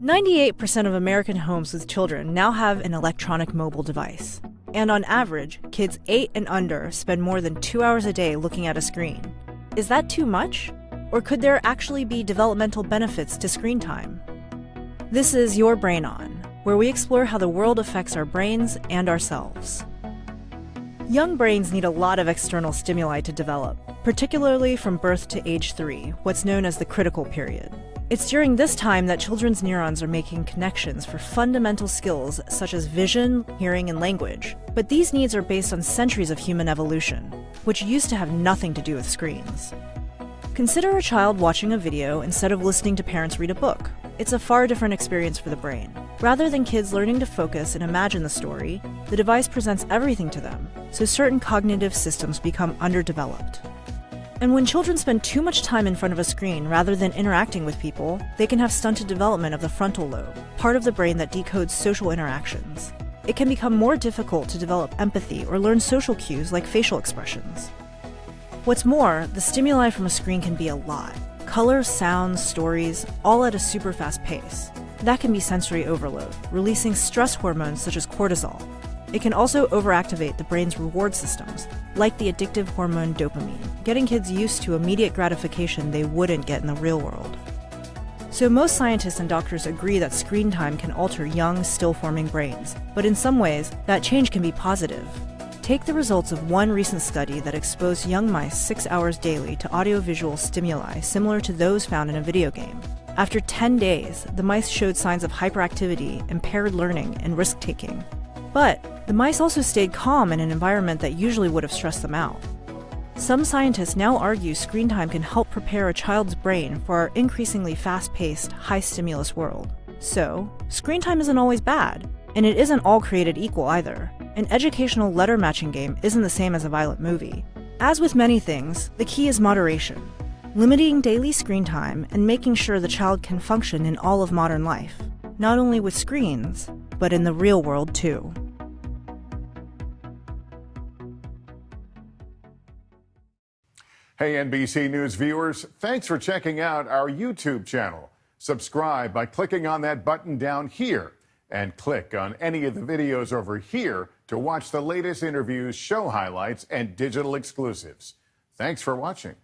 98% of American homes with children now have an electronic mobile device. And on average, kids 8 and under spend more than 2 hours a day looking at a screen. Is that too much? Or could there actually be developmental benefits to screen time? This is Your Brain On, where we explore how the world affects our brains and ourselves. Young brains need a lot of external stimuli to develop, particularly from birth to age 3, what's known as the critical period. It's during this time that children's neurons are making connections for fundamental skills such as vision, hearing, and language. But these needs are based on centuries of human evolution, which used to have nothing to do with screens. Consider a child watching a video instead of listening to parents read a book. It's a far different experience for the brain. Rather than kids learning to focus and imagine the story, the device presents everything to them, so certain cognitive systems become underdeveloped. And when children spend too much time in front of a screen rather than interacting with people, they can have stunted development of the frontal lobe, part of the brain that decodes social interactions. It can become more difficult to develop empathy or learn social cues like facial expressions. What's more, the stimuli from a screen can be a lot. Colors, sounds, stories, all at a super fast pace. That can be sensory overload, releasing stress hormones such as cortisol. It can also overactivate the brain's reward systems, like the addictive hormone dopamine, getting kids used to immediate gratification they wouldn't get in the real world. So most scientists and doctors agree that screen time can alter young, still-forming brains, but in some ways, that change can be positive. Take the results of one recent study that exposed young mice 6 hours daily to audiovisual stimuli similar to those found in a video game. After 10 days, the mice showed signs of hyperactivity, impaired learning, and risk-taking. But the mice also stayed calm in an environment that usually would have stressed them out. Some scientists now argue screen time can help prepare a child's brain for our increasingly fast-paced, high-stimulus world. So, screen time isn't always bad, and it isn't all created equal either. An educational letter-matching game isn't the same as a violent movie. As with many things, the key is moderation. Limiting daily screen time and making sure the child can function in all of modern life, not only with screens, but in the real world too. Hey NBC News viewers, thanks for checking out our YouTube channel. Subscribe by clicking on that button down here and click on any of the videos over here to watch the latest interviews, show highlights, and digital exclusives. Thanks for watching.